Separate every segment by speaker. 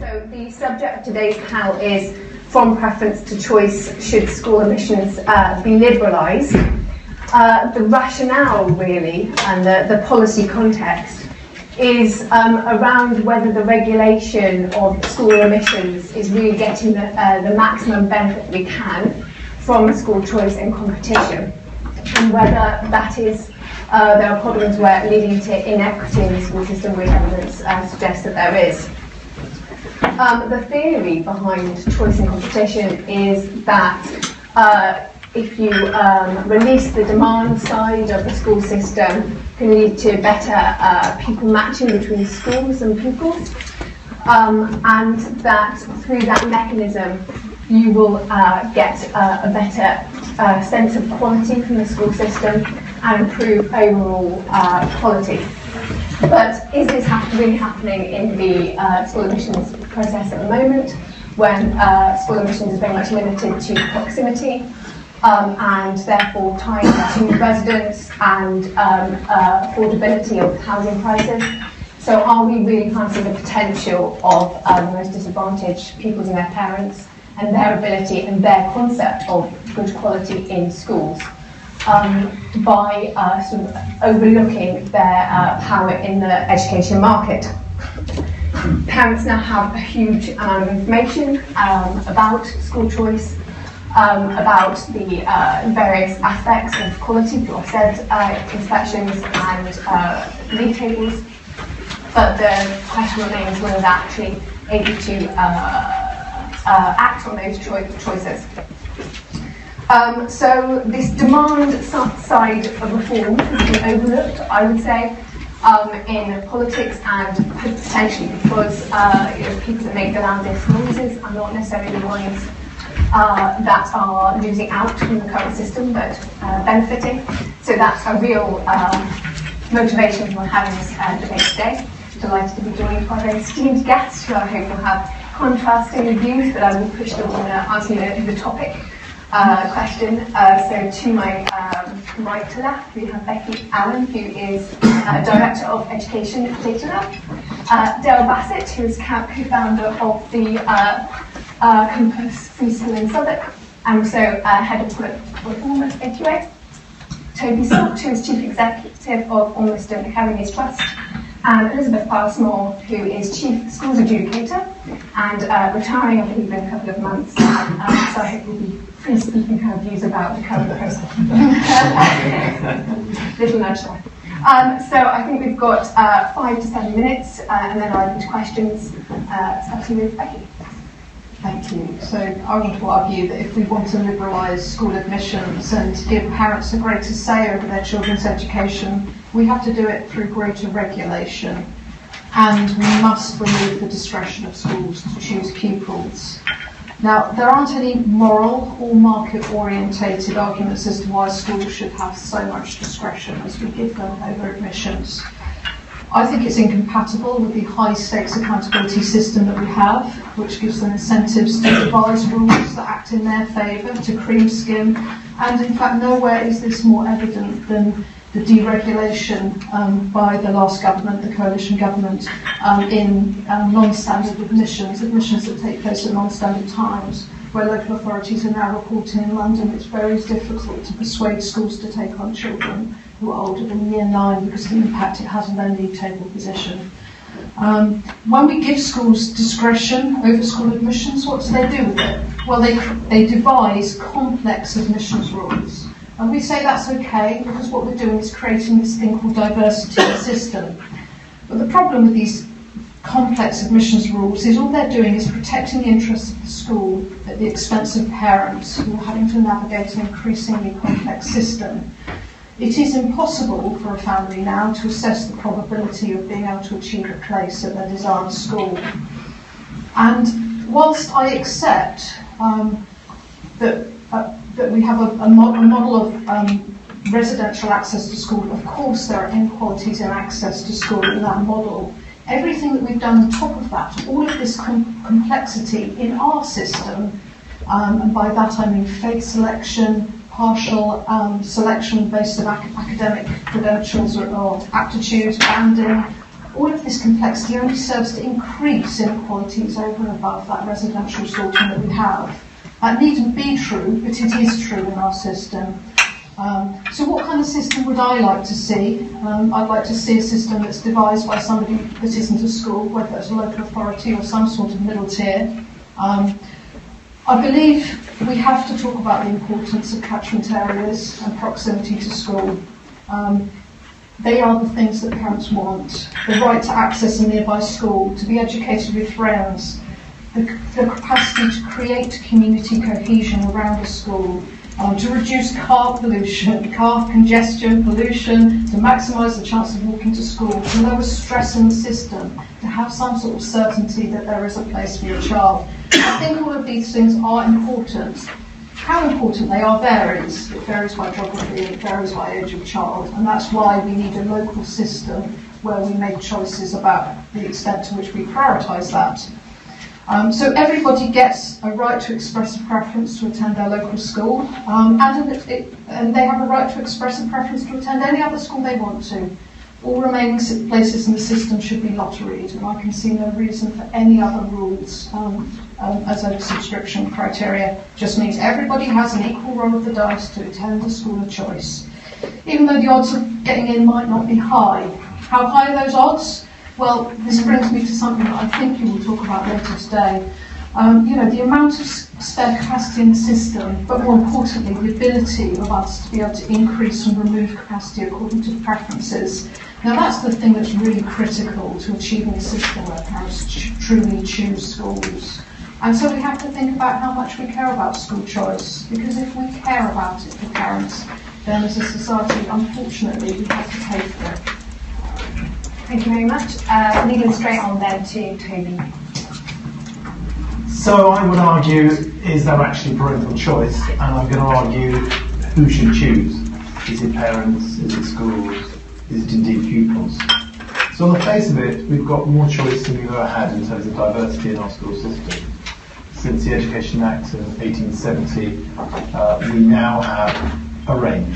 Speaker 1: So the subject of today's panel is from preference to choice, should school admissions be liberalised? The rationale really and the policy context is around whether the regulation of school admissions is really getting the maximum benefit we can from school choice and competition, and whether that is there are problems where leading to inequity in the school system, which evidence suggests that there is. The theory behind choice and competition is that if you release the demand side of the school system, can lead to better pupil matching between schools and pupils, and that through that mechanism you will get a better sense of quality from the school system and improve overall quality. But is this really happening in the school admissions process at the moment, when school admissions is very much limited to proximity and therefore tied to residents and affordability of housing prices? So are we really harnessing the potential of the most disadvantaged pupils and their parents and their ability and their concept of good quality in schools by sort of overlooking their power in the education market? Parents now have a huge amount of information about school choice, about the various aspects of quality, people have said inspections and league tables, but the question remains whether they're actually able to act on those choices. So this demand side of reform has been overlooked, I would say, in politics, and potentially because people that make the loudest noises are not necessarily the ones that are losing out from the current system but benefiting. So that's a real motivation for having this debate today. Delighted to be joined by very esteemed guests who I hope will have contrasting views, but I will push them on answering the topic question. So to my right to left, we have Becky Allen, who is Director of Education at Datalab, Dale Bassett, who is co-founder of the Campus Free School in Southwark, and also Head of Reform at AQA, Toby, who is Chief Executive of Ormiston Academies Trust, and Elizabeth Passmore, who is Chief Schools Adjudicator and retiring, I believe, in a couple of months. So I hope you'll be free speaking her views about the current process. Little nudge there. So I think we've got 5 to 7 minutes, and then I'll into questions, starting with Becky.
Speaker 2: Thank you. So I want to argue that if we want to liberalise school admissions and give parents a greater say over their children's education, we have to do it through greater regulation, and we must remove the discretion of schools to choose pupils. Now, there aren't any moral or market-orientated arguments as to why schools should have so much discretion as we give them over admissions. I think it's incompatible with the high-stakes accountability system that we have, which gives them incentives to devise rules that act in their favour, to cream skim, and in fact nowhere is this more evident than the deregulation by the last government, the coalition government, in non-standard admissions that take place at non-standard times, where local authorities are now reporting in London it's very difficult to persuade schools to take on children who are older than year 9 because of the impact it has on their league table position. When we give schools discretion over school admissions, what do they do with it? Well, they devise complex admissions rules. And we say that's okay because what we're doing is creating this thing called diversity in the system. But the problem with these complex admissions rules is all they're doing is protecting the interests of the school at the expense of parents who are having to navigate an increasingly complex system. It is impossible for a family now to assess the probability of being able to achieve a place at their desired school. And whilst I accept that we have a model of residential access to school, of course there are inequalities in access to school in that model. Everything that we've done on top of that, all of this complexity in our system, and by that I mean faith selection, partial selection based on academic credentials or aptitude, banding, all of this complexity only serves to increase inequalities over and above that residential sorting that we have. That needn't be true, but it is true in our system. So what kind of system would I like to see? I'd like to see a system that's devised by somebody that isn't a school, whether it's a local authority or some sort of middle tier. I believe we have to talk about the importance of catchment areas and proximity to school. They are the things that parents want. The right to access a nearby school, to be educated with friends, the capacity to create community cohesion around a school, to reduce car pollution, car congestion, pollution, to maximise the chance of walking to school, to lower stress in the system, to have some sort of certainty that there is a place for your child. I think all of these things are important. How important they are varies. It varies by geography, it varies by age of child, and that's why we need a local system where we make choices about the extent to which we prioritise that. So everybody gets a right to express a preference to attend their local school, and they have a right to express a preference to attend any other school they want to. All remaining places in the system should be lotteried, and I can see no reason for any other rules as a subscription criteria. Just means everybody has an equal roll of the dice to attend a school of choice, even though the odds of getting in might not be high. How high are those odds? Well, this brings me to something that I think you will talk about later today. The amount of spare capacity in the system, but more importantly, the ability of us to be able to increase and remove capacity according to preferences. Now, that's the thing that's really critical to achieving a system where parents truly choose schools. And so we have to think about how much we care about school choice, because if we care about it for parents, then as a society, unfortunately, we have to pay for it.
Speaker 1: Thank you very much. Leading straight on then to Toby.
Speaker 3: So I would argue, is there actually parental choice? And I'm going to argue, who should choose? Is it parents? Is it schools? Is it indeed pupils? So on the face of it, we've got more choice than we've ever had in terms of diversity in our school system. Since the Education Act of 1870, we now have a range.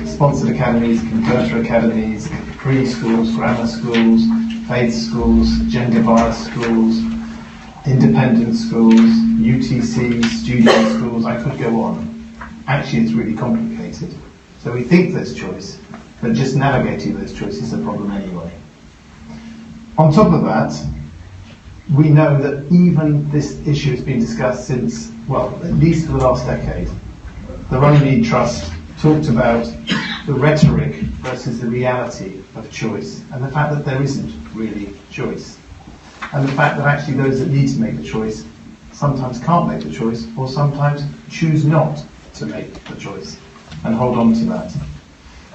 Speaker 3: Sponsored academies, converter academies, preschools, grammar schools, faith schools, gender-biased schools, independent schools, UTCs, studio schools, I could go on. Actually, it's really complicated. So we think there's choice, but just navigating those choices is a problem anyway. On top of that, we know that even this issue has been discussed since, well, at least for the last decade. The Runnymede Trust talked about the rhetoric versus the reality of choice, and the fact that there isn't really choice. And the fact that actually those that need to make the choice sometimes can't make the choice, or sometimes choose not to make the choice, and hold on to that.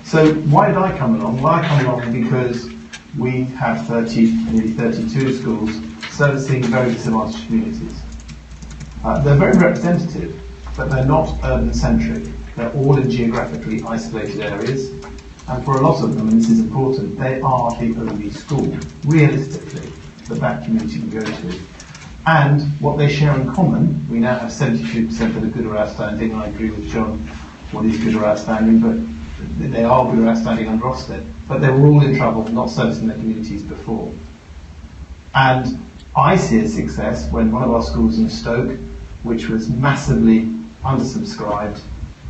Speaker 3: So why did I come along? Well, I come along because we have nearly 32 schools servicing very disadvantaged communities. They're very representative, but they're not urban-centric. They're all in geographically isolated areas, and for a lot of them, and this is important, they are the only school, realistically, that community can go to. And what they share in common, we now have 72% that are good or outstanding, and I agree with John, what is good or outstanding, but they are good or outstanding under Ofsted, but they were all in trouble, not servicing their communities before. And I see a success when one of our schools in Stoke, which was massively undersubscribed,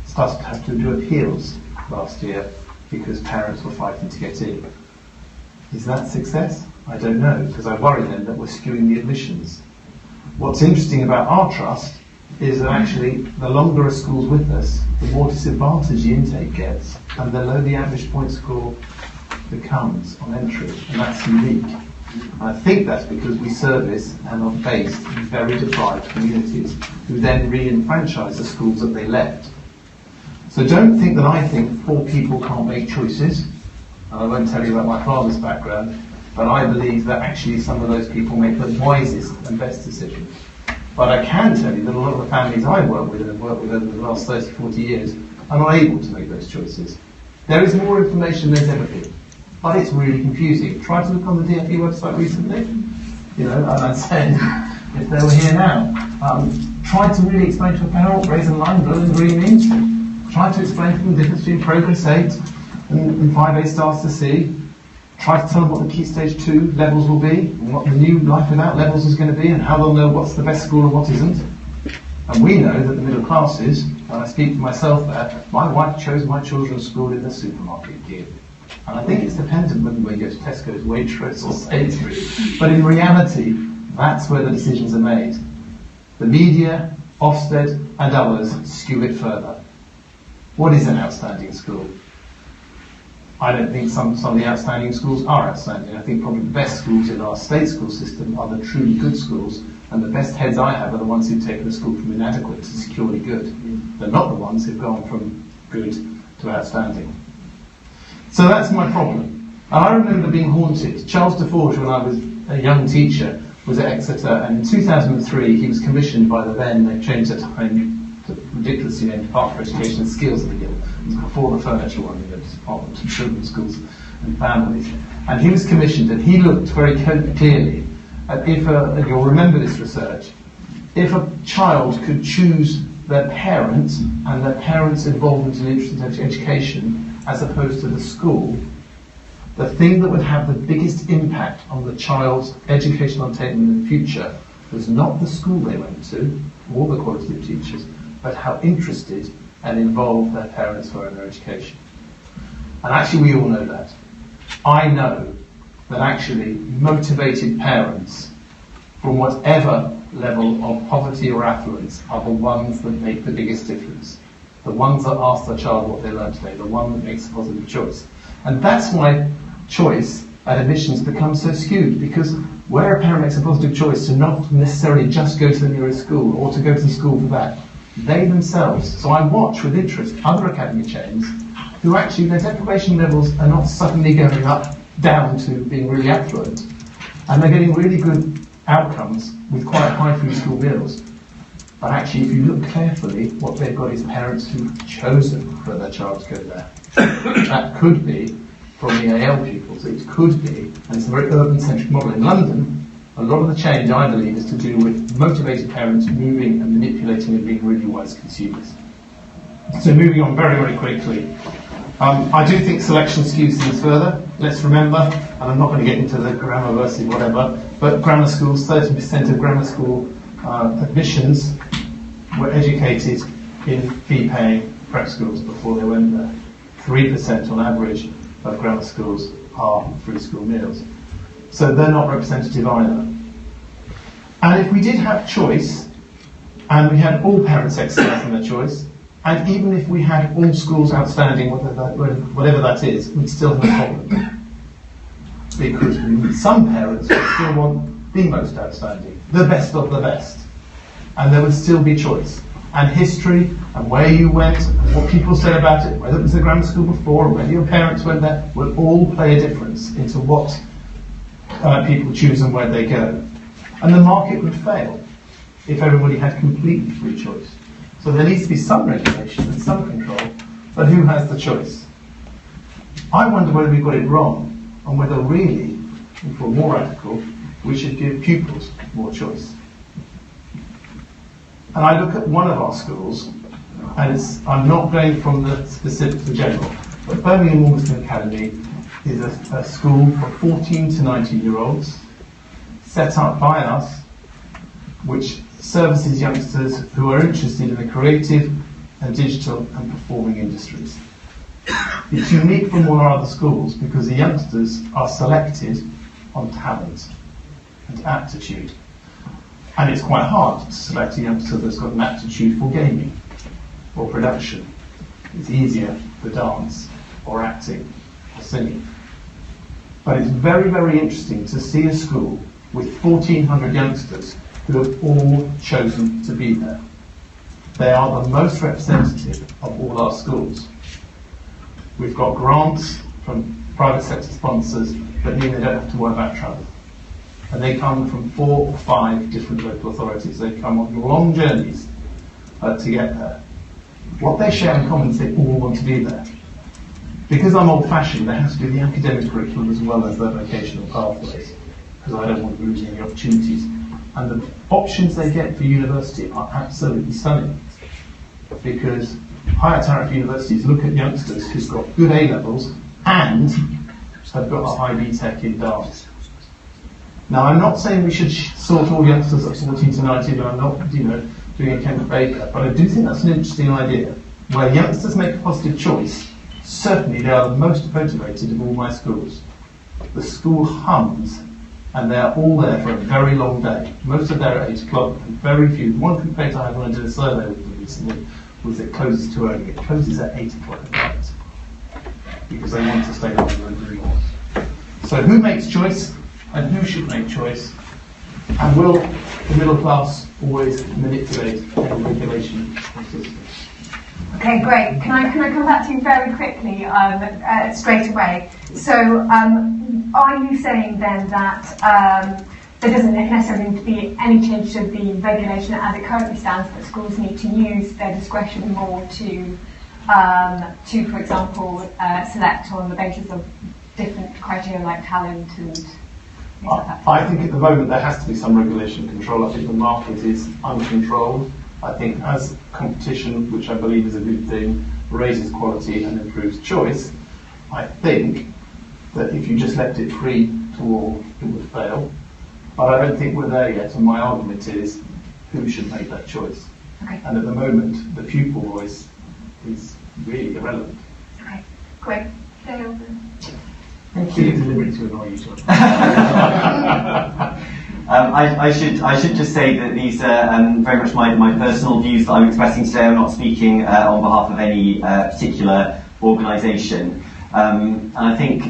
Speaker 3: started to have to do appeals last year because parents were fighting to get in. Is that success? I don't know, because I worry then that we're skewing the admissions. What's interesting about our trust is that actually the longer a school's with us, the more disadvantaged the intake gets, and the lower the average point score becomes on entry, and that's unique. And I think that's because we service and are based in very deprived communities who then re-enfranchise the schools that they left. So don't think that I think poor people can't make choices, and I won't tell you about my father's background, but I believe that actually some of those people make the wisest and best decisions. But I can tell you that a lot of the families I work with and have worked with over the last 30, 40 years are not able to make those choices. There is more information than there's ever been, but it's really confusing. Try to look on the DFE website recently, and I'd say, if they were here now, try to really explain to a parent what raising line, blue and green means. Try to explain to them the difference between Progress 8 and 5A Stars to C. try to tell them what the Key Stage 2 levels will be, and what the new Life Without levels is going to be, and how they'll know what's the best school and what isn't. And we know that the middle classes, and I speak for myself there, my wife chose my children's school in the supermarket gear. And I think it's dependent whether we go to Tesco's, Waitrose or Sainsbury's. But in reality, that's where the decisions are made. The media, Ofsted and others skew it further. What is an outstanding school? I don't think some of the outstanding schools are outstanding. I think probably the best schools in our state school system are the truly good schools, and the best heads I have are the ones who've taken a school from inadequate to securely good. They're not the ones who've gone from good to outstanding. So that's my problem. And I remember being haunted. Charles Deforge, when I was a young teacher, was at Exeter, and in 2003 he was commissioned by the then, they've changed the time, the ridiculously named Department for Education and Skills at the beginning. It was before the furniture one, in the Department of Children's Schools and Families. And he was commissioned, and he looked very clearly at you'll remember this research, if a child could choose their parents and their parents' involvement in interest in education as opposed to the school, the thing that would have the biggest impact on the child's educational attainment in the future was not the school they went to, or the quality of teachers, but how interested and involved their parents were in their education. And actually we all know that. I know that actually motivated parents from whatever level of poverty or affluence are the ones that make the biggest difference. The ones that ask their child what they learned today, the one that makes a positive choice. And that's why choice at admissions becomes so skewed, because where a parent makes a positive choice to not necessarily just go to the nearest school or to go to the school for that, they themselves, so I watch with interest other academy chains who actually their deprivation levels are not suddenly going up down to being really affluent, and they're getting really good outcomes with quite high food school meals. But actually, if you look carefully, what they've got is parents who've chosen for their child to go there. That could be from the AL pupils, it could be, and it's a very urban-centric model. In London, a lot of the change, I believe, is to do with motivated parents moving and manipulating and being really wise consumers. So moving on very, very quickly. I do think selection skews things further. Let's remember, and I'm not going to get into the grammar versus whatever, but grammar schools, 30% of grammar school admissions were educated in fee-paying prep schools before they went there. 3% on average of grammar schools are free school meals. So they're not representative either. And if we did have choice, and we had all parents exercising their choice, and even if we had all schools outstanding, whatever that is, we'd still have a problem. Because some parents would still want the most outstanding, the best of the best. And there would still be choice. And history, and where you went, and what people said about it, whether it was the grammar school before, or whether your parents went there, will all play a difference into what people choose and where they go. And the market would fail if everybody had completely free choice. So there needs to be some regulation and some control, but who has the choice? I wonder whether we got it wrong, and whether really, if we're more radical, we should give pupils more choice. And I look at one of our schools, and I'm not going from the specific to the general, but Birmingham Ormiston Academy is a school for 14 to 19-year-olds, set up by us, which services youngsters who are interested in the creative and digital and performing industries. It's unique from all our other schools because the youngsters are selected on talent and aptitude. And it's quite hard to select a youngster that's got an aptitude for gaming or production. It's easier for dance or acting or singing. But it's very, very interesting to see a school with 1,400 youngsters who have all chosen to be there. They are the most representative of all our schools. We've got grants from private sector sponsors that mean they don't have to worry about travel. And they come from 4 or 5 different local authorities. They come on long journeys to get there. What they share in common is they all want to be there. Because I'm old-fashioned, they have to do the academic curriculum as well as their vocational pathways, because I don't want to lose any opportunities. And the options they get for university are absolutely stunning, because higher tariff universities look at youngsters who've got good A-levels and have got a high BTEC in dance. Now, I'm not saying we should sort all youngsters at 14 to 19, I'm not, doing a Kent Baker, but I do think that's an interesting idea. Where youngsters make a positive choice, certainly they are the most motivated of all my schools. The school hums, and they're all there for a very long day. Most are there at 8 o'clock, and very few. One complaint I had when I did a survey with them recently was it closes too early. It closes at 8 o'clock at night, because they want to stay longer and do more. So who makes choice, and who should make choice? And will the middle class always manipulate any regulation system?
Speaker 1: Okay, great. Can I come back to you very quickly, straight away? So, are you saying then that there doesn't necessarily need to be any change to the regulation as it currently stands, that schools need to use their discretion more to, for example, select on the basis of different criteria like talent and things like that?
Speaker 3: I think at the moment there has to be some regulation control. I think the market is uncontrolled. I think as competition, which I believe is a good thing, raises quality and improves choice, I think that if you just left it free to all, it would fail. But I don't think we're there yet, and my argument is who should make that choice.
Speaker 1: Okay.
Speaker 3: And at the moment, the pupil voice is really irrelevant.
Speaker 1: Okay, great.
Speaker 3: Thank you. Deliberate to annoy you, John.
Speaker 4: I should just say that these are very much my personal views that I'm expressing today. I'm not speaking on behalf of any particular organisation. And I think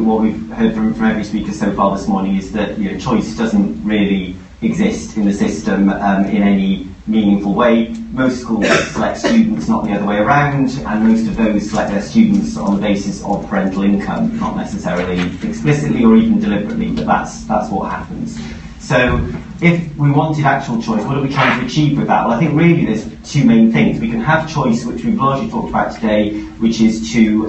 Speaker 4: what we've heard from every speaker so far this morning is that choice doesn't really exist in the system in any meaningful way. Most schools select students, not the other way around, and most of those select their students on the basis of parental income, not necessarily explicitly or even deliberately, but that's what happens. So if we wanted actual choice, what are we trying to achieve with that? Well, I think really there's two main things. We can have choice, which we've largely talked about today, which is to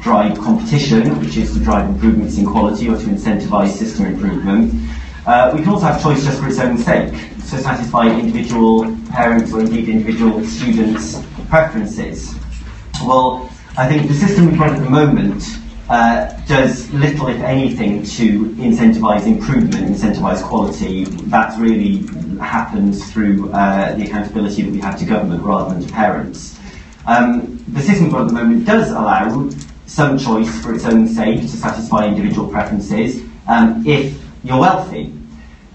Speaker 4: drive competition, which is to drive improvements in quality or to incentivise system improvement. We can also have choice just for its own sake, to satisfy individual parents or indeed individual students' preferences. Well, I think the system we've got at the moment does little, if anything, to incentivise improvement, incentivise quality. That really happens through the accountability that we have to government rather than to parents. The system we've got at the moment does allow some choice for its own sake to satisfy individual preferences if you're wealthy.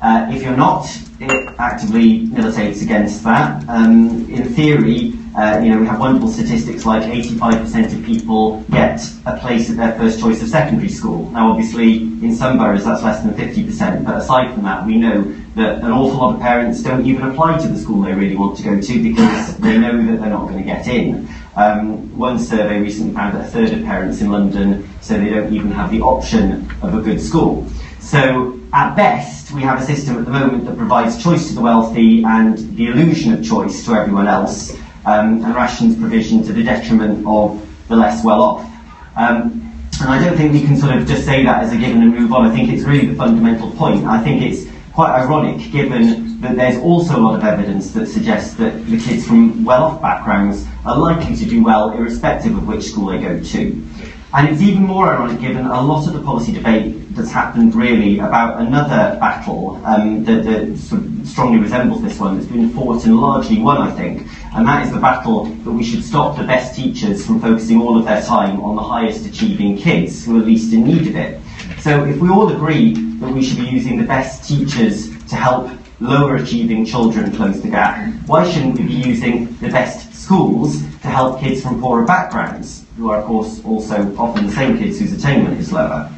Speaker 4: If you're not, it actively militates against that. In theory, we have wonderful statistics like 85% of people get a place at their first choice of secondary school. Now, obviously, in some boroughs that's less than 50%, but aside from that, we know that an awful lot of parents don't even apply to the school they really want to go to because they know that they're not going to get in. One survey recently found that a third of parents in London say they don't even have the option of a good school. So, at best, we have a system at the moment that provides choice to the wealthy and the illusion of choice to everyone else, and rations provision to the detriment of the less well-off. And I don't think we can sort of just say that as a given and move on. I think it's really the fundamental point. I think it's quite ironic, given that there's also a lot of evidence that suggests that the kids from well-off backgrounds are likely to do well irrespective of which school they go to. And it's even more ironic given a lot of the policy debate that's happened really about another battle that sort of strongly resembles this one, that's been fought and largely won, I think, and that is the battle that we should stop the best teachers from focusing all of their time on the highest achieving kids who are least in need of it. So if we all agree that we should be using the best teachers to help lower achieving children close the gap, why shouldn't we be using the best schools to help kids from poorer backgrounds, who are of course also often the same kids whose attainment is lower?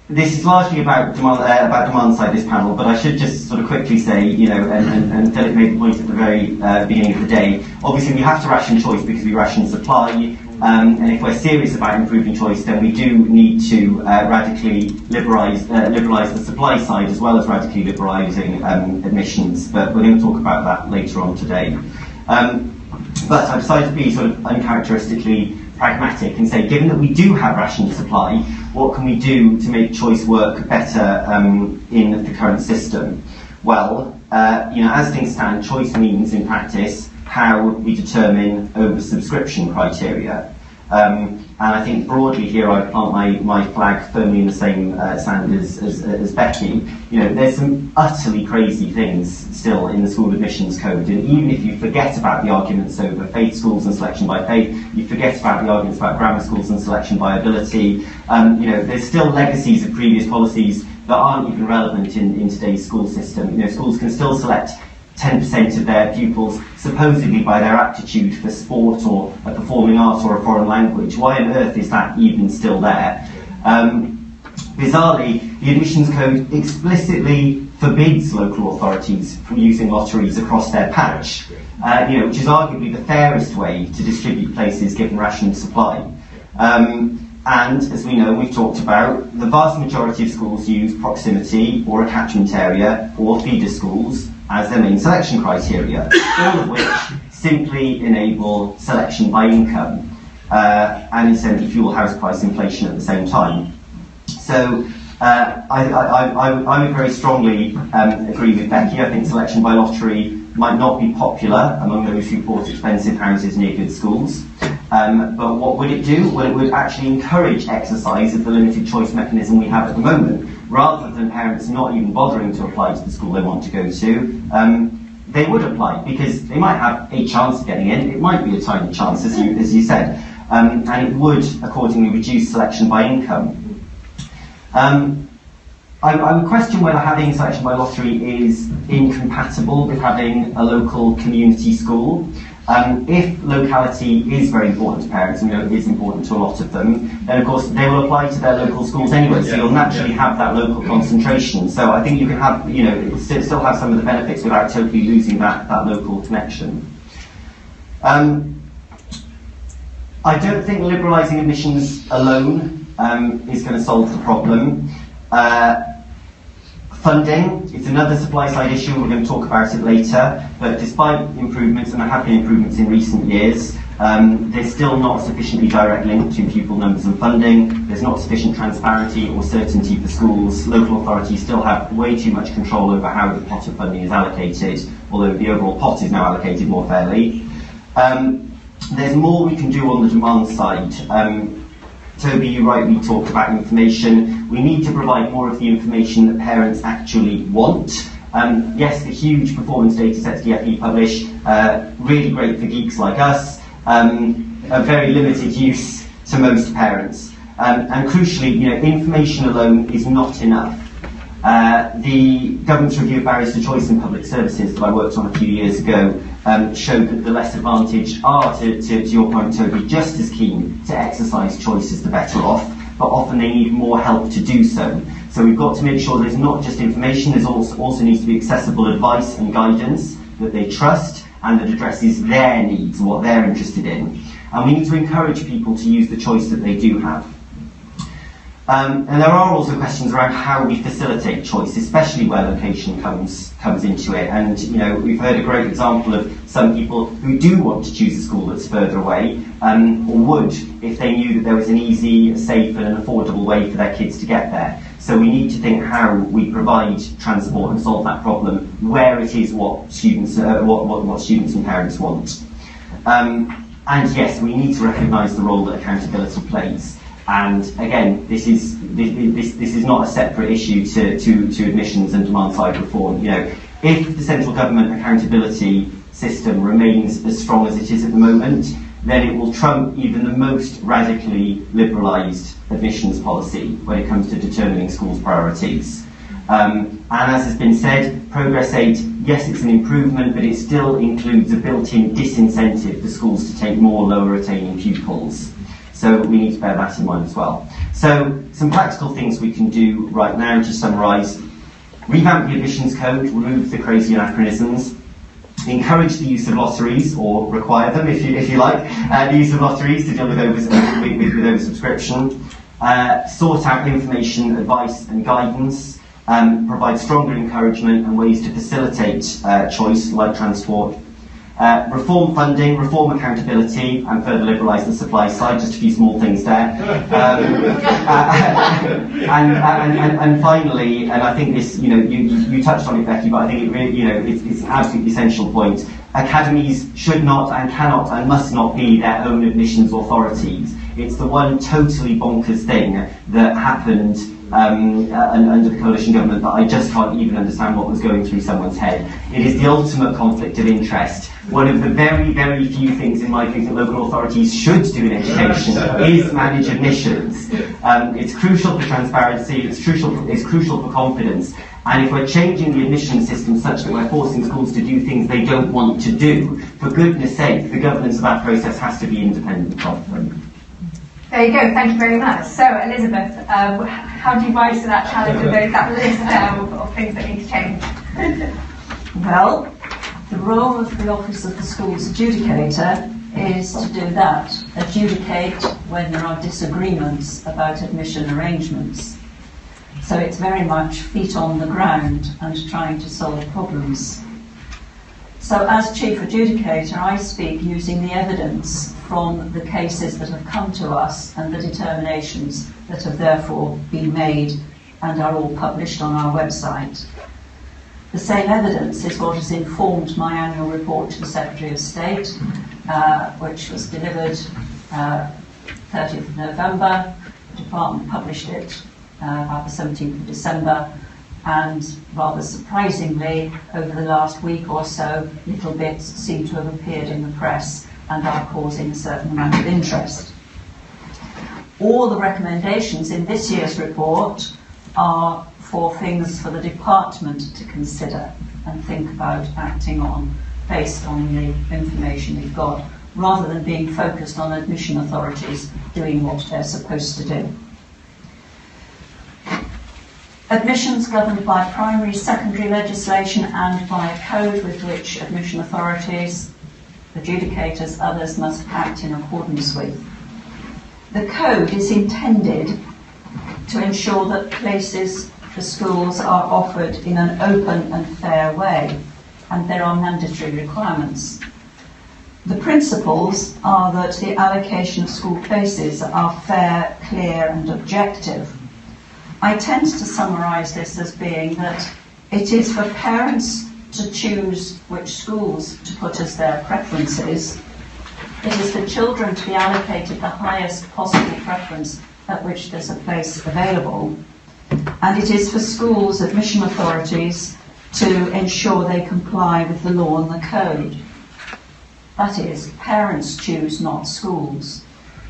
Speaker 4: This is largely about demand side, this panel, but I should just sort of quickly say, and Philip made the point at the very beginning of the day, obviously we have to ration choice because we ration supply, and if we're serious about improving choice, then we do need to radically liberalise the supply side as well as radically liberalising admissions, but we're going to talk about that later on today. But I decided to be sort of uncharacteristically pragmatic and say, given that we do have rationed supply, what can we do to make choice work better in the current system? Well, as things stand, choice means in practice how we determine oversubscription criteria. And I think broadly here I plant my flag firmly in the same sand as Becky. You know, there's some utterly crazy things still in the school admissions code, and even if you forget about the arguments over faith schools and selection by faith, you forget about the arguments about grammar schools and selection by ability, you know, there's still legacies of previous policies that aren't even relevant in today's school system. You know, schools can still select 10% of their pupils supposedly by their aptitude for sport or a performing art or a foreign language. Why on earth is that even still there? Bizarrely, the admissions code explicitly forbids local authorities from using lotteries across their patch, you know, which is arguably the fairest way to distribute places given rationed supply. And as we know, we've talked about, the vast majority of schools use proximity or a catchment area or feeder schools as their main selection criteria, all of which simply enable selection by income and incidentally fuel house price inflation at the same time. So I would very strongly agree with Becky. I think selection by lottery might not be popular among those who bought expensive houses near good schools. But what would it do? Well, it would actually encourage exercise of the limited choice mechanism we have at the moment. Rather than parents not even bothering to apply to the school they want to go to, they would apply because they might have a chance of getting in. It might be a tiny chance, as you said, and it would accordingly reduce selection by income. I would question whether having selection by lottery is incompatible with having a local community school. If locality is very important to parents, and it is important to a lot of them, then of course they will apply to their local schools anyway, so you'll naturally have that local concentration. So I think you can have, you know, still have some of the benefits without totally losing that local connection. I don't think liberalising admissions alone is going to solve the problem. Funding, it's another supply side issue, we're going to talk about it later, but despite improvements, and there have been improvements in recent years, there's still not a sufficiently direct link between pupil numbers and funding, there's not sufficient transparency or certainty for schools, local authorities still have way too much control over how the pot of funding is allocated, although the overall pot is now allocated more fairly. There's more we can do on the demand side. Toby, you rightly talked about information. We need to provide more of the information that parents actually want. Yes, the huge performance data sets DFE publish, really great for geeks like us, of very limited use to most parents. And crucially, you know, information alone is not enough. The government's review of barriers to choice in public services that I worked on a few years ago showed that the less advantaged are, to your point, Toby, just as keen to exercise choice as the better off, but often they need more help to do so. So we've got to make sure there's not just information, there's also needs to be accessible advice and guidance that they trust and that addresses their needs, what they're interested in. And we need to encourage people to use the choice that they do have. And there are also questions around how we facilitate choice, especially where location comes into it. And you know, we've heard a great example of some people who do want to choose a school that's further away, or would if they knew that there was an easy, safe, and an affordable way for their kids to get there. So we need to think how we provide transport and solve that problem where it is what students, what students and parents want. And yes, we need to recognise the role that accountability plays. And again, this is not a separate issue to admissions and demand side reform. You know, if the central government accountability system remains as strong as it is at the moment, then it will trump even the most radically liberalised admissions policy when it comes to determining schools' priorities. And as has been said, Progress 8, yes, it's an improvement, but it still includes a built-in disincentive for schools to take more lower attaining pupils. So we need to bear that in mind as well. So some practical things we can do right now to summarise. Revamp the admissions code, remove the crazy anachronisms, encourage the use of lotteries, or require them if you like, the use of lotteries to deal with oversubscription, sort out information, advice and guidance, provide stronger encouragement and ways to facilitate choice like transport, reform funding, reform accountability, and further liberalise the supply side. Just a few small things there. And finally, and I think this, you know, you touched on it, Becky, but I think it really, you know, it's an absolutely essential point. Academies should not and cannot and must not be their own admissions authorities. It's the one totally bonkers thing that happened under the coalition government that I just can't even understand what was going through someone's head. It is the ultimate conflict of interest. One of the very, very few things in my view that local authorities should do in education is manage admissions. It's crucial for transparency, it's crucial for confidence. And if we're changing the admission system such that we're forcing schools to do things they don't want to do, for goodness sake, the governance of that process has to be independent of them.
Speaker 1: There you go, thank you very much. So, Elizabeth, how do you rise to that challenge of that list of things that need to change?
Speaker 5: Well, the role of the Office of the Schools Adjudicator is to do that, adjudicate when there are disagreements about admission arrangements. So it's very much feet on the ground and trying to solve problems. So as Chief Adjudicator, I speak using the evidence from the cases that have come to us and the determinations that have therefore been made and are all published on our website. The same evidence is what has informed my annual report to the Secretary of State, which was delivered 30th of November. The Department published it about the 17th of December, and rather surprisingly, over the last week or so, little bits seem to have appeared in the press and are causing a certain amount of interest. All the recommendations in this year's report are for things for the department to consider and think about acting on based on the information we've got, rather than being focused on admission authorities doing what they're supposed to do. Admissions governed by primary, secondary legislation and by a code with which admission authorities, adjudicators, others must act in accordance with. The code is intended to ensure that places for schools are offered in an open and fair way, and there are mandatory requirements. The principles are that the allocation of school places are fair, clear and objective. I tend to summarise this as being that it is for parents to choose which schools to put as their preferences. It is for children to be allocated the highest possible preference at which there's a place available. And it is for schools, admission authorities, to ensure they comply with the law and the code. That is, parents choose, not schools.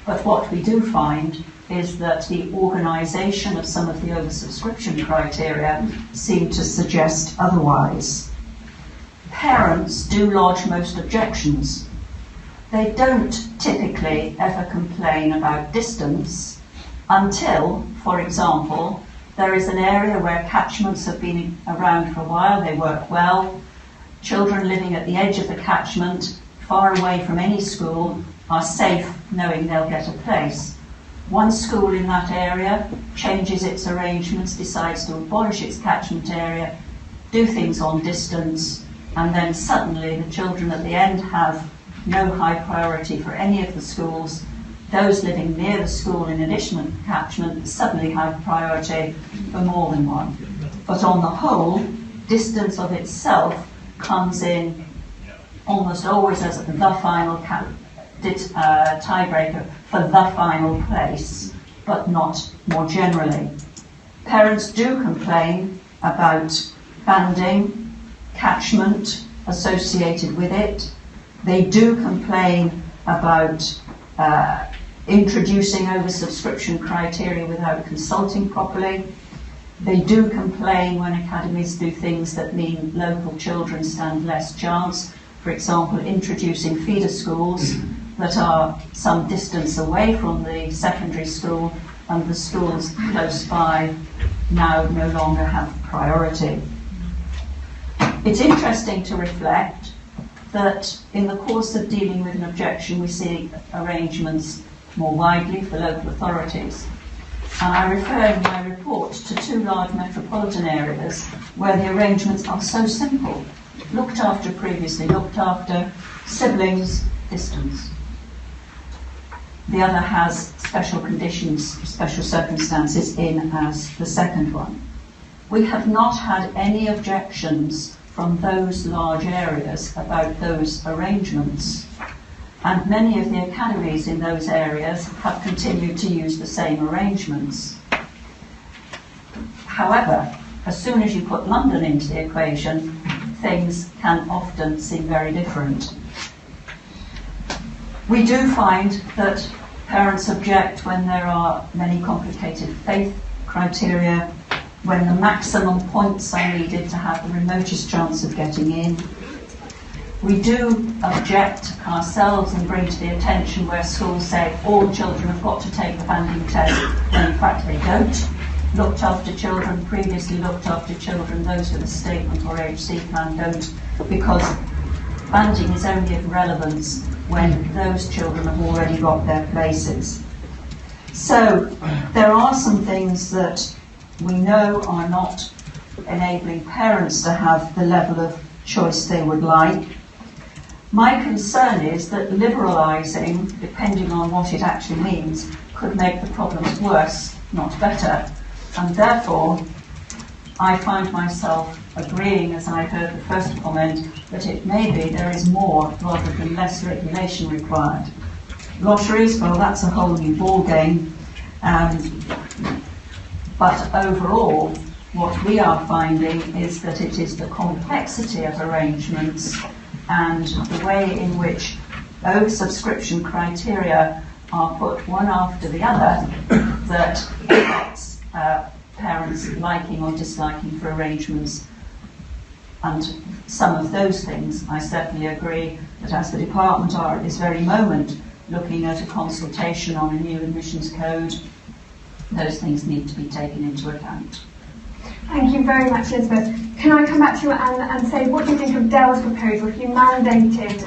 Speaker 5: But what we do find is that the organisation of some of the oversubscription criteria seem to suggest otherwise. Parents do lodge most objections. They don't typically ever complain about distance until, for example, there is an area where catchments have been around for a while, they work well, children living at the edge of the catchment, far away from any school, are safe knowing they'll get a place. One school in that area changes its arrangements, decides to abolish its catchment area, do things on distance, and then suddenly the children at the end have no high priority for any of the schools. Those living near the school in addition to the catchment suddenly have priority for more than one. But on the whole, distance of itself comes in almost always as the final tiebreaker for the final place, but not more generally. Parents do complain about banding, catchment associated with it. They do complain about introducing oversubscription criteria without consulting properly. They do complain when academies do things that mean local children stand less chance. For example, introducing feeder schools that are some distance away from the secondary school, and the schools close by now no longer have priority. It's interesting to reflect that in the course of dealing with an objection we see arrangements more widely for local authorities. And I refer in my report to two large metropolitan areas where the arrangements are so simple. Looked after previously, looked after, siblings, distance. The other has special conditions, special circumstances in as the second one. We have not had any objections from those large areas about those arrangements. and many of the academies in those areas have continued to use the same arrangements. However, as soon as you put London into the equation, things can often seem very different. We do find that parents object when there are many complicated faith criteria, when the maximum points are needed to have the remotest chance of getting in. We do object ourselves and bring to the attention where schools say all children have got to take the banding test, when in fact they don't. Looked after children, previously looked after children, those with a statement or HC plan don't, because banding is only of relevance when those children have already got their places. So there are some things that we know are not enabling parents to have the level of choice they would like. My concern is that liberalising, depending on what it actually means, could make the problems worse, not better. And therefore, I find myself agreeing, as I heard the first comment, that it may be there is more rather than less regulation required. Lotteries, well, that's a whole new ballgame. But overall, what we are finding is that it is the complexity of arrangements and the way in which oversubscription criteria are put one after the other that affects parents liking or disliking for arrangements. And some of those things, I certainly agree that as the department are at this very moment looking at a consultation on a new admissions code, those things need to be taken into account.
Speaker 1: Thank you very much, Elizabeth. Can I come back to you and say, what do you think of Dell's proposal? If you mandated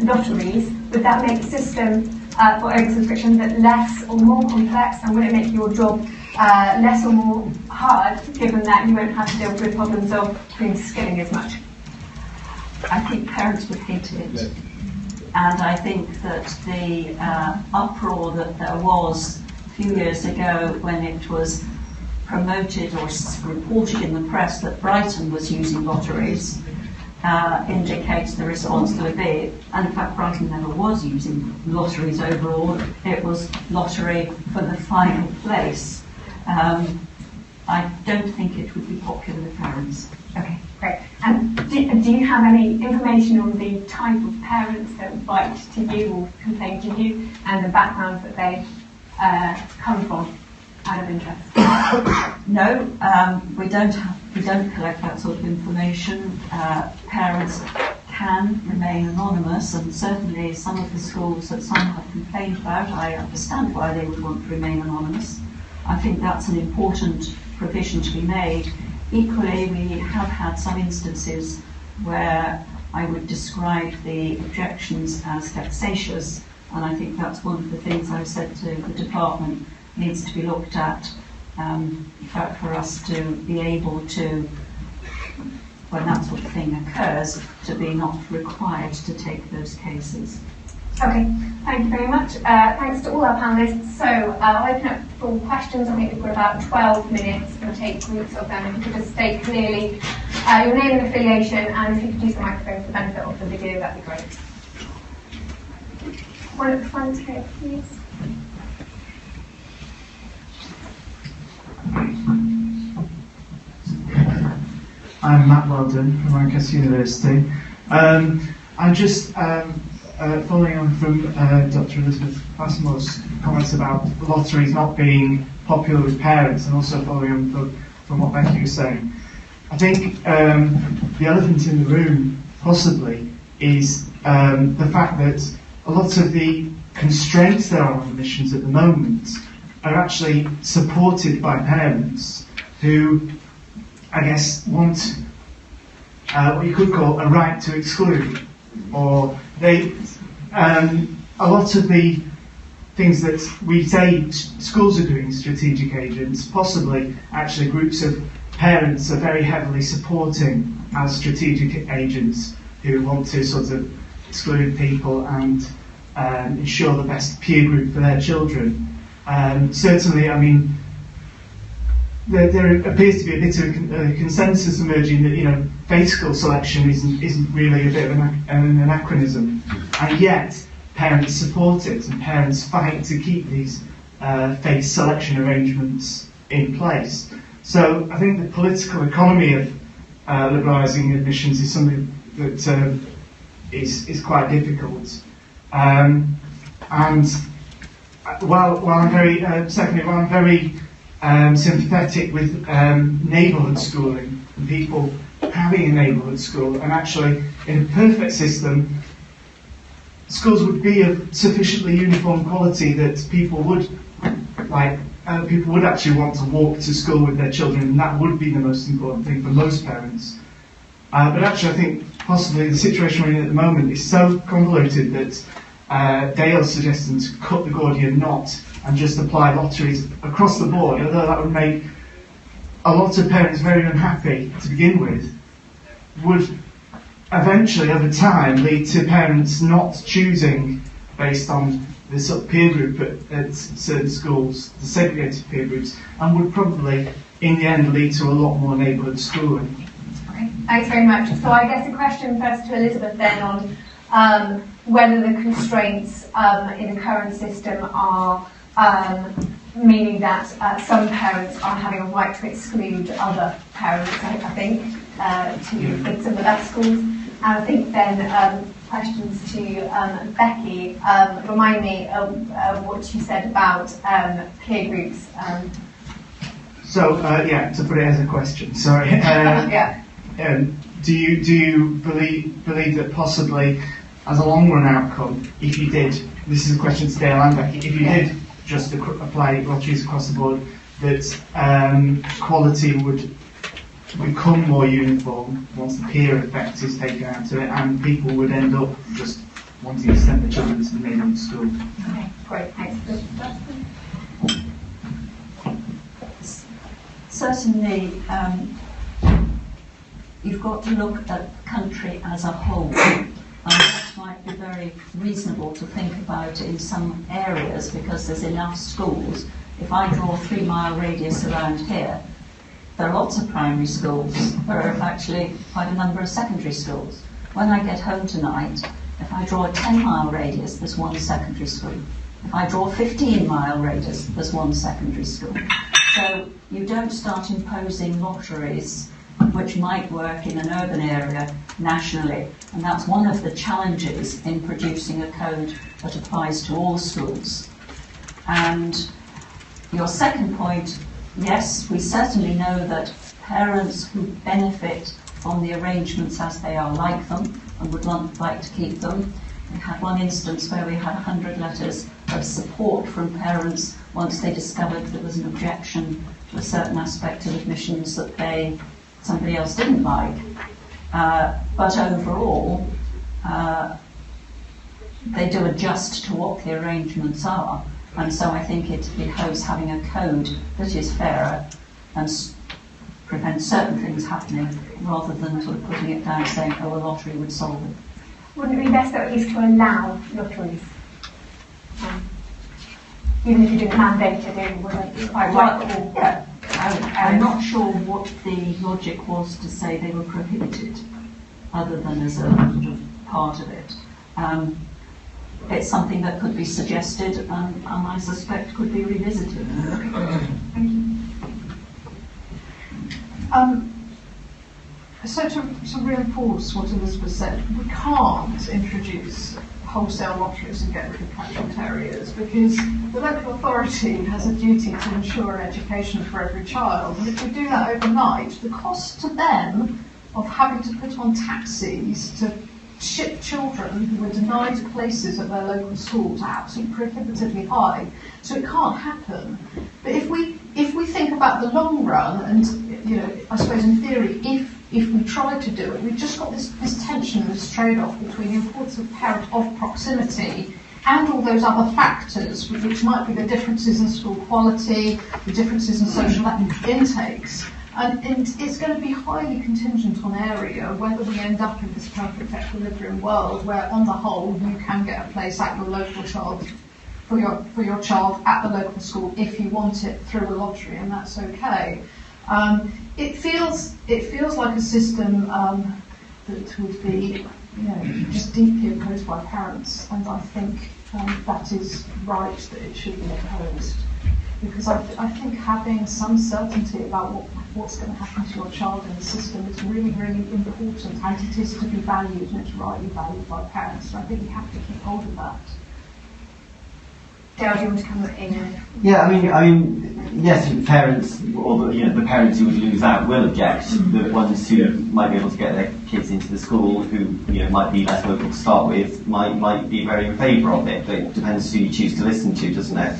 Speaker 1: lotteries, would that make the system for oversubscription that less or more complex, and would it make your job less or more hard, given that you won't have to deal with problems of skilling as much?
Speaker 5: I think parents would hate it. And I think that the uproar that there was a few years ago when it was promoted or reported in the press that Brighton was using lotteries indicates the response to be. And in fact, Brighton never was using lotteries overall. It was lottery for the final place. I don't think it would be popular with parents.
Speaker 1: Okay, great. And do you have any information on the type of parents that write to you or complain to you and the backgrounds that they come from, out of interest?
Speaker 5: No, we don't collect that sort of information. Parents can remain anonymous, and certainly some of the schools that some have complained about, I understand why they would want to remain anonymous. I think that's an important provision to be made. Equally, we have had some instances where I would describe the objections as vexatious, and I think that's one of the things I've said to the department needs to be looked at, for us to be able to, when that sort of thing occurs, to be not required to take those cases.
Speaker 1: Okay, thank you very much. Thanks to all our panellists. So I'll open up for questions. I think we've got about 12 minutes. We'll take groups of them. If you could just state clearly your name and affiliation, and if you could use the microphone for the benefit of the video, that'd be great. One at the front here, please.
Speaker 6: I'm Matt Weldon from Lancaster University. I'm just following on from Dr. Elizabeth Passmore's comments about lotteries not being popular with parents, and also following on from what Becky was saying. I think the elephant in the room, possibly, is the fact that a lot of the constraints there are on admissions at the moment are actually supported by parents who, I guess, want what you could call a right to exclude, or they. A lot of the things that we say schools are doing, strategic agents, possibly actually groups of parents are very heavily supporting as strategic agents who want to sort of exclude people and ensure the best peer group for their children. Certainly, I mean, there appears to be a bit of a consensus emerging that, faith school selection isn't really a bit of an anachronism, and yet parents support it and parents fight to keep these phased selection arrangements in place. So I think the political economy of liberalising admissions is something that is quite difficult. And while I'm very, secondly, while I'm very sympathetic with neighbourhood schooling and people having a neighbourhood school, and actually in a perfect system, schools would be of sufficiently uniform quality that people would actually want to walk to school with their children, and that would be the most important thing for most parents. But actually, I think possibly the situation we're in at the moment is so convoluted that Dale's suggesting to cut the Gordian knot and just apply lotteries across the board, although that would make a lot of parents very unhappy to begin with, would eventually, over time, lead to parents not choosing based on the sort of peer group at certain schools, the segregated peer groups, and would probably, in the end, lead to a lot more neighbourhood schooling.
Speaker 1: Okay, thanks very much. So I guess a question first to Elizabeth then on whether the constraints in the current system are meaning that some parents are having a right to exclude other parents, I think, in some of the best schools. And I think then questions to Becky. Remind me of what you said about peer groups.
Speaker 6: So, to put it as a question, sorry.
Speaker 1: Yeah.
Speaker 6: Do you believe that possibly, as a long-run outcome, if you did, this is a question to Dale and Becky, if you did just apply lotteries across the board, that quality would become more uniform once the peer effect is taken out of it, and people would end up just wanting to send their children to the neighbourhood school.
Speaker 1: Okay, great, thanks.
Speaker 5: Certainly, you've got to look at the country as a whole. And that might be very reasonable to think about in some areas because there's enough schools. If I draw a 3-mile radius around here, there are lots of primary schools. There are actually quite a number of secondary schools. When I get home tonight, if I draw a 10-mile radius, there's one secondary school. If I draw a 15-mile radius, there's one secondary school. So you don't start imposing lotteries which might work in an urban area nationally. And that's one of the challenges in producing a code that applies to all schools. And your second point, yes, we certainly know that parents who benefit from the arrangements as they are like them and would like to keep them. We had one instance where we had 100 letters of support from parents once they discovered there was an objection to a certain aspect of admissions that somebody else didn't like. But overall, they do adjust to what the arrangements are. And so I think it behoves having a code that is fairer and prevents certain things happening rather than sort of putting it down saying, oh, a lottery would solve it.
Speaker 1: Wouldn't it be best, though, at least to allow lotteries? Even if you didn't mandate it, it wouldn't be quite right.
Speaker 5: Yeah. I'm not sure what the logic was to say they were prohibited, other than as a sort of part of it. It's something that could be suggested and I suspect could be revisited.
Speaker 1: Thank you.
Speaker 2: So to reinforce what Elizabeth said, we can't introduce wholesale lotteries and get rid of catchment areas because the local authority has a duty to ensure an education for every child. And if we do that overnight, the cost to them of having to put on taxis to ship children who were denied places at their local schools are absolutely prohibitively high. So it can't happen. But if we think about the long run, and I suppose in theory, if we try to do it, we've just got this tension, this trade-off between the importance of parent of proximity and all those other factors, which might be the differences in school quality, the differences in social intakes. And it's going to be highly contingent on area, whether we end up in this perfect equilibrium world where, on the whole, you can get a place at your local child for your child at the local school if you want it through a lottery, and that's okay. It feels like a system that would be just deeply opposed by parents, and I think that is right that it should be opposed. Because I think having some certainty about what's going to happen to your child in the system is really, really important, and it is to be valued, and it's rightly valued by parents. So I think we have to keep hold of that.
Speaker 1: Dale, do you want to come in?
Speaker 4: Yeah, I mean, yes, parents, or the parents who would lose out will object. The ones who might be able to get their kids into the school, who might be less local to start with, might be very in favour of it. But it depends who you choose to listen to, doesn't it?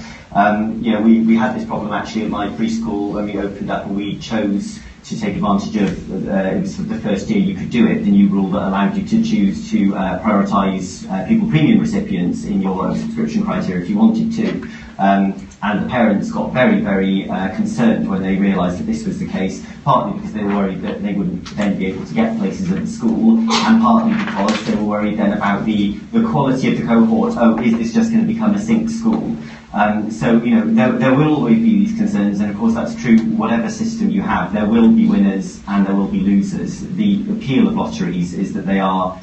Speaker 4: We had this problem actually at my preschool when we opened up, and we chose to take advantage of it was the first year you could do it, the new rule that allowed you to choose to prioritise pupil premium recipients in your subscription criteria if you wanted to. And the parents got very, very concerned when they realised that this was the case, partly because they were worried that they wouldn't then be able to get places at the school, and partly because they were worried then about the quality of the cohort. Oh, is this just going to become a sink school? So there will always be these concerns, and of course that's true whatever system you have. There will be winners and there will be losers. The appeal of lotteries is that they are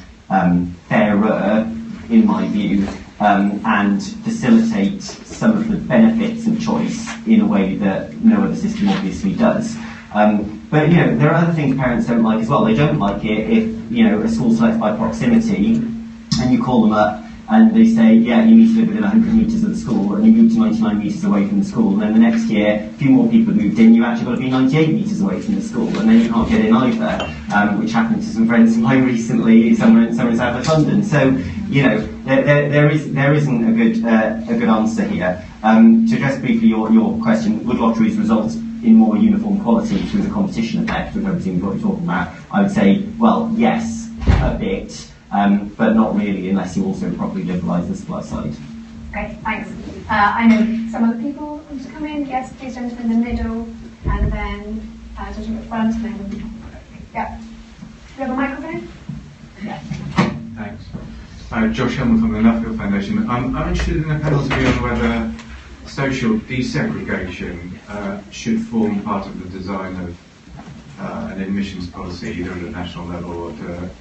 Speaker 4: fairer, in my view, and facilitate some of the benefits of choice in a way that no other system obviously does. But there are other things parents don't like as well. They don't like it if a school selects by proximity, and you call them up and they say, yeah, you need to live within 100 metres of the school, and you move to 99 metres away from the school, and then the next year, a few more people have moved in, you actually got to be 98 metres away from the school, and then you can't get in either, which happened to some friends of mine recently, somewhere in South of London. So, there isn't a good answer here. To address briefly your question, would lotteries result in more uniform quality through the competition effect, which I presume is what you're talking about? I would say, well, yes, a bit. But not really, unless you also properly liberalise the supply side.
Speaker 1: Great, thanks. I know some other people want to come in. Yes, please, gentlemen in the middle, and then gentlemen at the front, and then yeah. Do you have a microphone? Yeah.
Speaker 7: Thanks. Josh Hillman from the Nuffield Foundation. I'm interested in a panel's view on whether social desegregation should form part of the design of an admissions policy, either at a national level or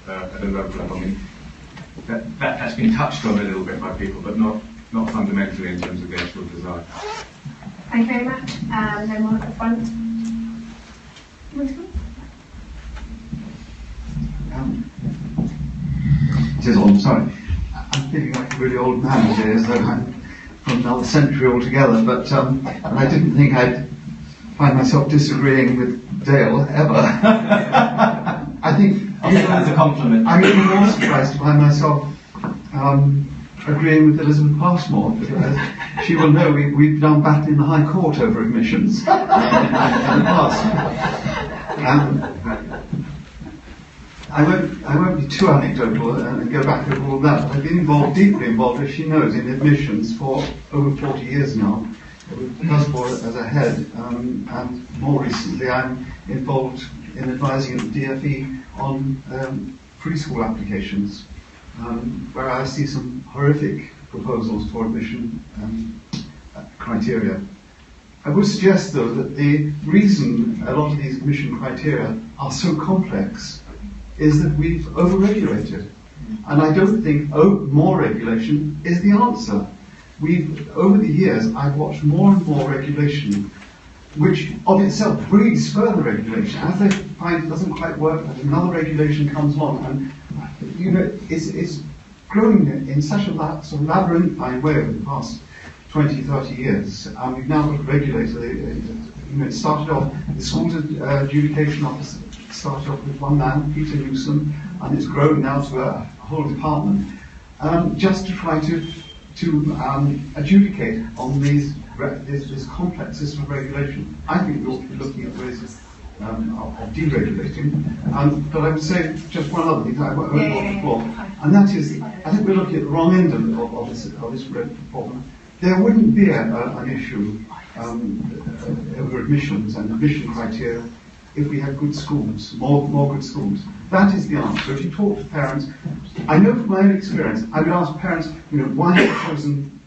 Speaker 7: at a local level. I mean, that's been touched on a little bit by people, but not fundamentally in terms of the actual design.
Speaker 1: Thank you very much. Then one at the front. You want to come?
Speaker 8: I'm sorry. I'm feeling like a really old man today, as though I'm from another century altogether, but and I didn't think I'd find myself disagreeing with Dale ever. I think
Speaker 4: that's a compliment.
Speaker 8: I'm even more surprised to find myself agreeing with Elizabeth Passmore, because she will know we've done battle in the High Court over admissions in the past. I won't be too anecdotal and go back over all that, but I've been deeply involved, as she knows, in admissions for over 40 years now, with Passmore as a head, and more recently I'm involved in advising at the DFE on preschool applications, where I see some horrific proposals for admission criteria. I would suggest, though, that the reason a lot of these admission criteria are so complex is that we've over-regulated. And I don't think more regulation is the answer. Over the years, I've watched more and more regulation, which of itself breeds further regulation. As they find it doesn't quite work, another regulation comes along, and it's growing in such a sort of labyrinthine way over the past 20, 30 years. We've now got a regulator. It started off, the school's adjudication office started off with one man, Peter Newsom, and it's grown now to a whole department, just to try to adjudicate on this complex system of regulation. I think we ought to be looking at ways of deregulating. But I would say just one other thing, I won't hold the floor, and that is, I think we're looking at the wrong end of this problem. There wouldn't be an issue over admissions and admission criteria if we had good schools, more good schools. That is the answer. If you talk to parents, I know from my own experience, I would ask parents, why have you chosen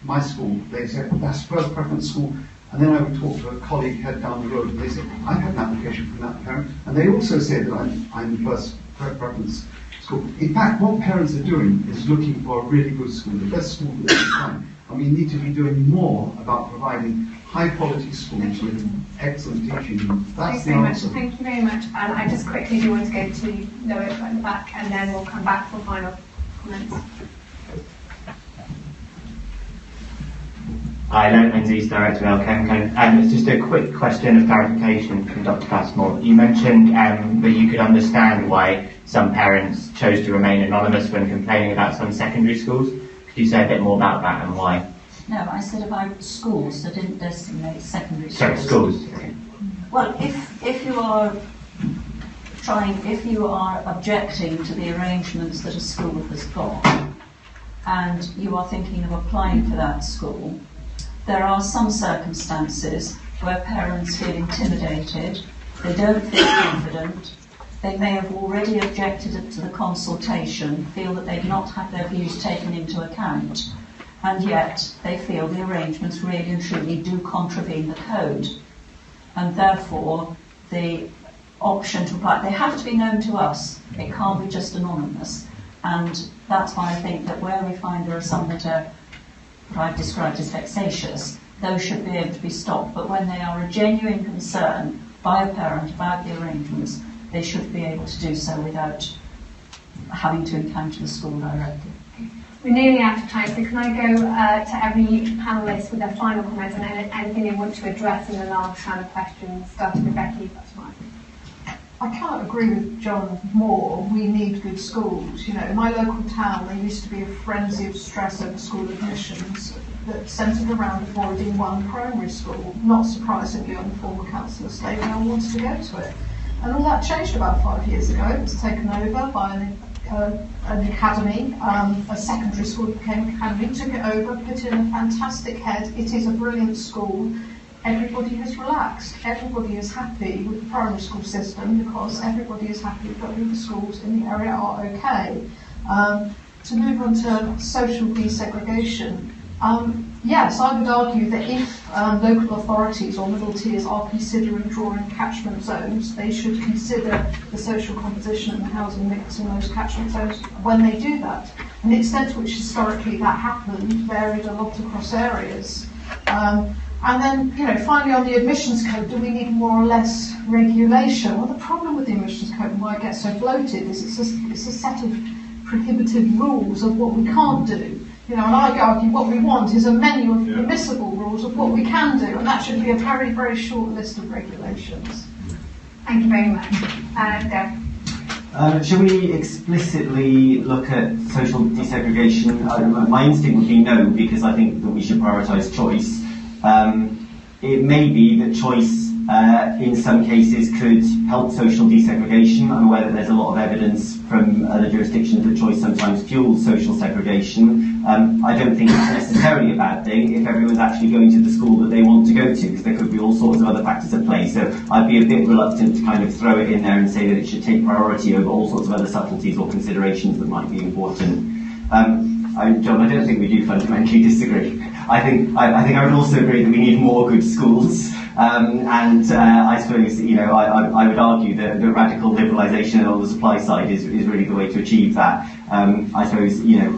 Speaker 8: my school? They say, that's first preference school. And then I would talk to a colleague head down the road, and they say, I've had an application from that parent. And they also say that I'm first preference school. In fact, what parents are doing is looking for a really good school, the best school that they can find. And we need to be doing more about providing high-quality schools with excellent teaching. That's the answer.
Speaker 1: Thank you very much. And I just quickly do want to go to Lois at the back, and then we'll come back for final comments.
Speaker 9: Hi, Len Menzies, Director of LChem. It's just a quick question of clarification from Dr. Passmore. You mentioned that you could understand why some parents chose to remain anonymous when complaining about some secondary schools. Could you say a bit more about that and why?
Speaker 5: No, I said about schools, I didn't designate secondary schools.
Speaker 9: Sorry, schools. Okay.
Speaker 5: Well, if you are objecting to the arrangements that a school has got, and you are thinking of applying for that school, there are some circumstances where parents feel intimidated, they don't feel confident, they may have already objected to the consultation, feel that they've not had their views taken into account, and yet they feel the arrangements really and truly do contravene the code. And therefore, the option to apply, they have to be known to us, it can't be just anonymous. And that's why I think that where we find there are some that are what I've described as vexatious, those should be able to be stopped. But when they are a genuine concern by a parent about the arrangements, they should be able to do so without having to encounter the school directly.
Speaker 1: We're nearly out of time, so can I go to every panellist with their final comments and anything they want to address in the last round of questions, starting with Becky, if that's fine.
Speaker 2: I can't agree with John more. We need good schools. You know, in my local town, there used to be a frenzy of stress over school admissions that centred around avoiding one primary school. Not surprisingly, on the former council estate, no one wanted to go to it. And all that changed about 5 years ago. It was taken over by an academy, a secondary school that became an academy, took it over, put in a fantastic head. It is a brilliant school. Everybody has relaxed. Everybody is happy with the primary school system because everybody is happy that all the schools in the area are okay. To move on to social desegregation, yes, I would argue that if local authorities or middle tiers are considering drawing catchment zones, they should consider the social composition and the housing mix in those catchment zones when they do that. And the extent to which historically that happened varied a lot across areas. And then, you know, finally on the admissions code, do we need more or less regulation? Well, the problem with the admissions code and why it gets so bloated is it's a set of prohibitive rules of what we can't do. You know, and I argue what we want is a menu of permissible rules of what we can do, and that should be a very, very short list of regulations.
Speaker 1: Thank you very much. Deb?
Speaker 4: Should we explicitly look at social desegregation? My instinct would be no, because I think that we should prioritise choice. It may be that choice in some cases could help social desegregation. I'm aware that there's a lot of evidence from other jurisdictions that choice sometimes fuels social segregation. I don't think it's necessarily a bad thing if everyone's actually going to the school that they want to go to, because there could be all sorts of other factors at play. So I'd be a bit reluctant to kind of throw it in there and say that it should take priority over all sorts of other subtleties or considerations that might be important. John, I don't think we do fundamentally disagree. I think I would also agree that we need more good schools, and I suppose, you know, I would argue that the radical liberalisation on the supply side is really the way to achieve that. I suppose, you know,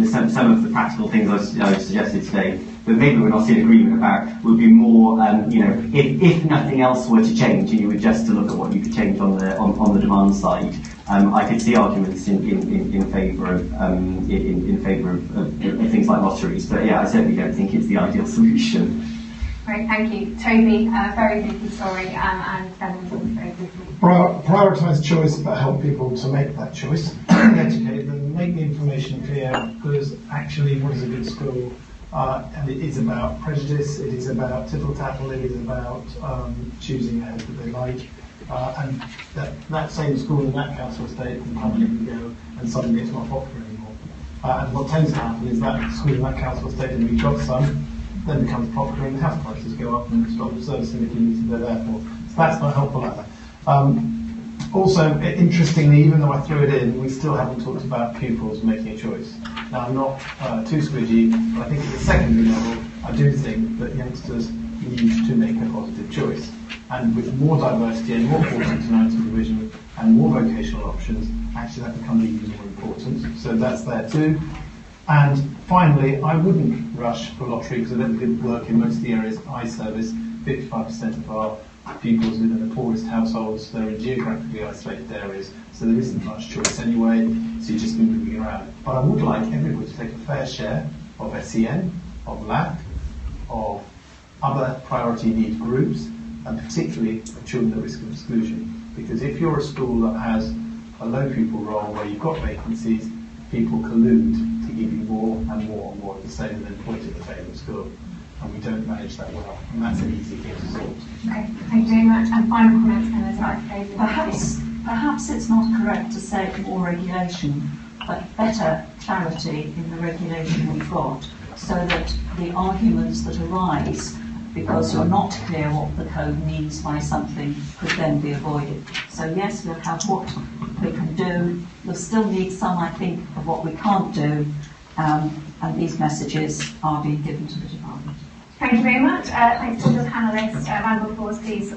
Speaker 4: some of the practical things I've suggested today that maybe we're not in agreement about would be more, you know, if nothing else were to change and you were just to look at what you could change on the demand side. I could see arguments in favour of things like lotteries, but yeah, I certainly don't think it's the ideal solution.
Speaker 1: Great, thank you. Toby, very briefly, sorry, and then very briefly.
Speaker 3: Prioritise choice, but help people to make that choice. Educate them, make the information clear, because actually what is a good school? And it is about prejudice, it is about tittle-tattle, it is about choosing a head that they like. And that same school in that council estate can come and go, and suddenly it's not popular anymore. And what tends to happen is that school in that council estate, and we've got some, then becomes popular and the house prices go up and stop the servicing the community they're there for. So that's not helpful either. Also, interestingly, even though I threw it in, we still haven't talked about pupils making a choice. Now, I'm not too squidgy, but I think at the secondary level, I do think that youngsters need to make a positive choice. And with more diversity and more 14 to 19 provision, and more vocational options, actually that becomes even more important. So that's there too. And finally, I wouldn't rush for lottery because I don't think it would work in most of the areas I service. 55% of our pupils live in the poorest households, they're in geographically isolated areas, so there isn't much choice anyway, so you just be moving around. But I would like everybody to take a fair share of SEN, of LAC, of other priority need groups, and particularly of children at risk of exclusion. Because if you're a school that has a low pupil roll where you've got vacancies, people collude to give you more and more and more of the same and then point at the failing school. And we don't manage that well, and that's an easy thing to sort.
Speaker 1: Okay, thank you very much. And final comments then, as I
Speaker 5: Perhaps it's not correct to say more regulation, but better clarity in the regulation we've got, so that the arguments that arise because you're not clear what the code means by something could then be avoided. So yes, we'll have what we can do. We'll still need some, I think, of what we can't do, and these messages are being given to the department.
Speaker 1: Thank you very much. Thanks to all the panellists. Round of applause, please.